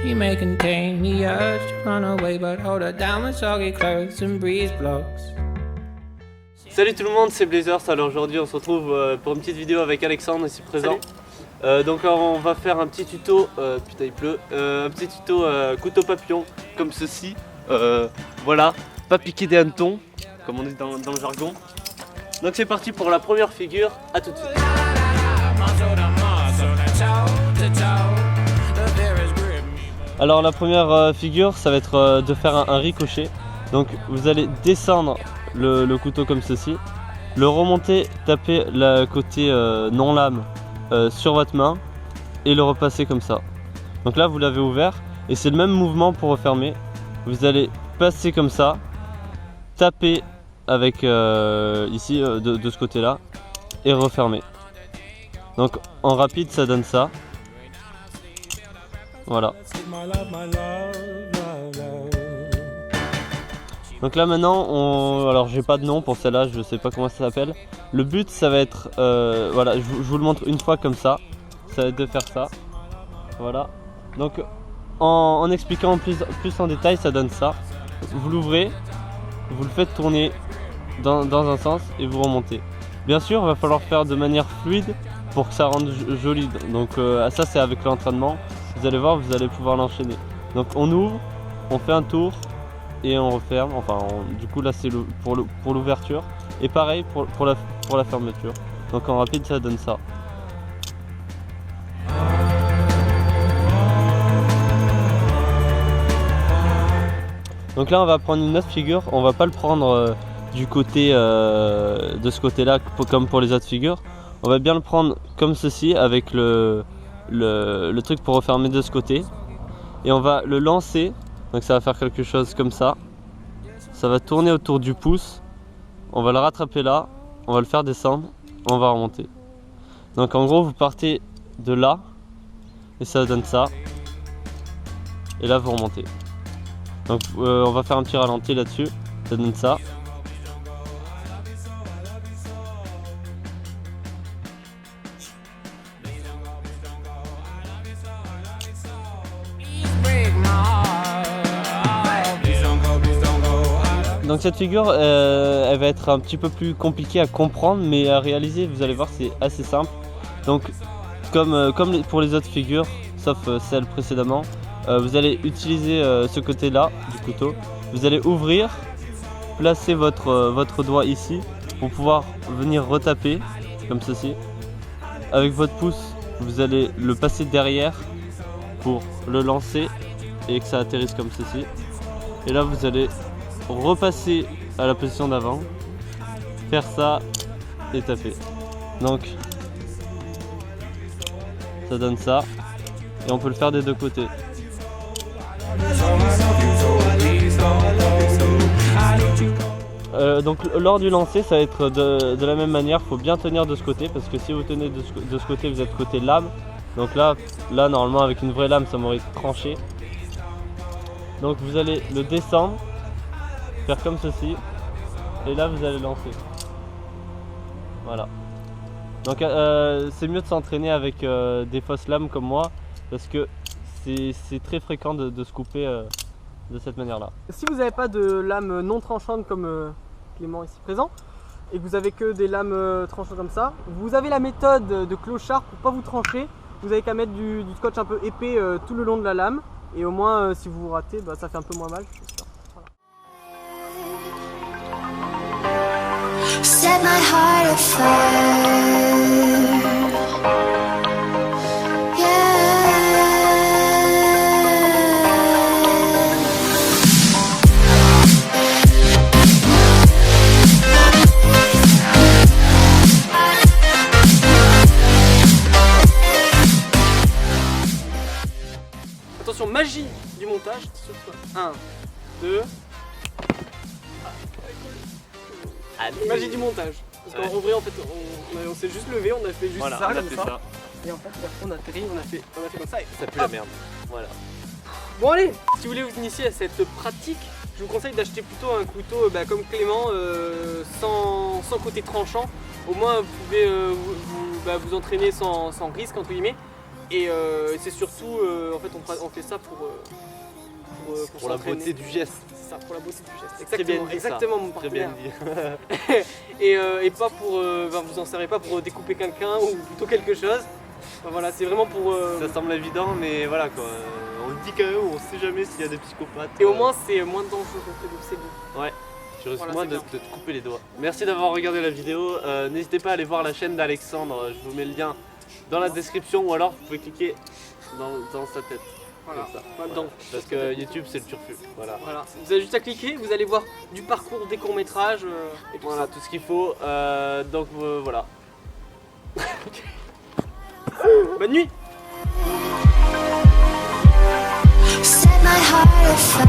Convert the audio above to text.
She may contain the urge to run away, but hold her down with soggy clothes and breeze blocks. Salut tout le monde, c'est Blazers. Alors aujourd'hui on se retrouve pour une petite vidéo avec Alexandre ici présent. Donc on va faire un petit tuto, putain il pleut, un petit tuto couteau papillon comme ceci. Voilà, pas piquer des hannetons comme on dit dans le jargon. Donc c'est parti pour la première figure, à tout de suite. Alors la première figure ça va être de faire un ricochet. Donc vous allez descendre le couteau comme ceci, le remonter, taper le côté non lame sur votre main et le repasser comme ça. Donc là vous l'avez ouvert et c'est le même mouvement pour refermer. Vous allez passer comme ça, taper avec ici de ce côté là et refermer. Donc en rapide ça donne ça. Voilà. Donc là maintenant, alors j'ai pas de nom pour celle-là, je sais pas comment ça s'appelle. Le but ça va être, voilà, je vous le montre une fois comme ça. Ça va être de faire ça. Voilà. Donc en expliquant plus en détail, ça donne ça. Vous l'ouvrez, vous le faites tourner dans un sens et vous remontez. Bien sûr, il va falloir faire de manière fluide pour que ça rende joli. Donc ça c'est avec l'entraînement. Vous allez voir, vous allez pouvoir l'enchaîner. Donc on ouvre, on fait un tour et on referme. Enfin, du coup là c'est pour l'ouverture. Et pareil pour la fermeture. Donc en rapide ça donne ça. Donc là on va prendre une autre figure. On va pas le prendre du côté de ce côté là comme pour les autres figures. On va bien le prendre comme ceci avec le truc pour refermer de ce côté et on va le lancer, donc ça va faire quelque chose comme ça, ça va tourner autour du pouce, on va le rattraper là, on va le faire descendre, on va remonter. Donc en gros vous partez de là et ça donne ça et là vous remontez. Donc on va faire un petit ralenti là-dessus, ça donne ça. Donc cette figure, elle va être un petit peu plus compliquée à comprendre, mais à réaliser, vous allez voir, c'est assez simple. Donc comme pour les autres figures, sauf celle précédemment, vous allez utiliser ce côté-là du couteau. Vous allez ouvrir, placer votre doigt ici pour pouvoir venir retaper comme ceci. Avec votre pouce, vous allez le passer derrière pour le lancer et que ça atterrisse comme ceci. Et là vous allez repasser à la position d'avant, faire ça et taper. Donc ça donne ça et on peut le faire des deux côtés. Donc lors du lancer ça va être de la même manière, il faut bien tenir de ce côté parce que si vous tenez de ce côté vous êtes côté lame. Donc là normalement avec une vraie lame ça m'aurait tranché. Donc vous allez le descendre, faire comme ceci et là vous allez lancer. Voilà. Donc c'est mieux de s'entraîner avec des fausses lames comme moi parce que c'est très fréquent de se couper de cette manière là. Si vous n'avez pas de lame non tranchante comme Clément ici présent et que vous avez que des lames tranchantes comme ça, vous avez la méthode de clochard pour pas vous trancher. Vous avez qu'à mettre du scotch un peu épais tout le long de la lame et au moins si vous ratez bah, ça fait un peu moins mal, je suis sûr. Set my heart afire. Attention, magie du montage sur toi. 1, 2. Allez. Magie du montage. Parce qu'en vrai, en fait, on s'est juste levé, on a fait juste voilà, ça, on a comme fait ça. ça. Et en fait, on a atterri, on a fait comme ça. Et Ça pue la merde. Voilà. Bon allez, si vous voulez vous initier à cette pratique, je vous conseille d'acheter plutôt un couteau comme Clément, sans côté tranchant. Au moins vous pouvez vous entraîner sans risque entre guillemets. Et c'est surtout, en fait, on fait ça pour Pour la s'entraîner. beauté du geste. C'est ça, pour la beauté du geste. Très bien Exactement, dit, ça. exactement mon Très bien partenaire. dit. Et pas pour, vous en servez pas pour découper quelqu'un ou plutôt quelque chose. Enfin, voilà, c'est vraiment pour. Ça semble évident, mais voilà quoi. On le dit quand même, on sait jamais s'il y a des psychopathes. Et au moins c'est moins dangereux que de c'est bon. Ouais, tu risques Voilà, moins c'est de bien. te couper les doigts. Merci d'avoir regardé la vidéo. N'hésitez pas à aller voir la chaîne d'Alexandre. Je vous mets le lien dans la description ou alors vous pouvez cliquer dans sa tête. Voilà. Comme ça. Maintenant. Parce que YouTube c'est le turfu. Voilà. Voilà. Vous avez juste à cliquer, vous allez voir du parcours, des courts-métrages et tout Voilà ça. tout ce qu'il faut. Donc voilà. Bonne nuit. Set my heart afire.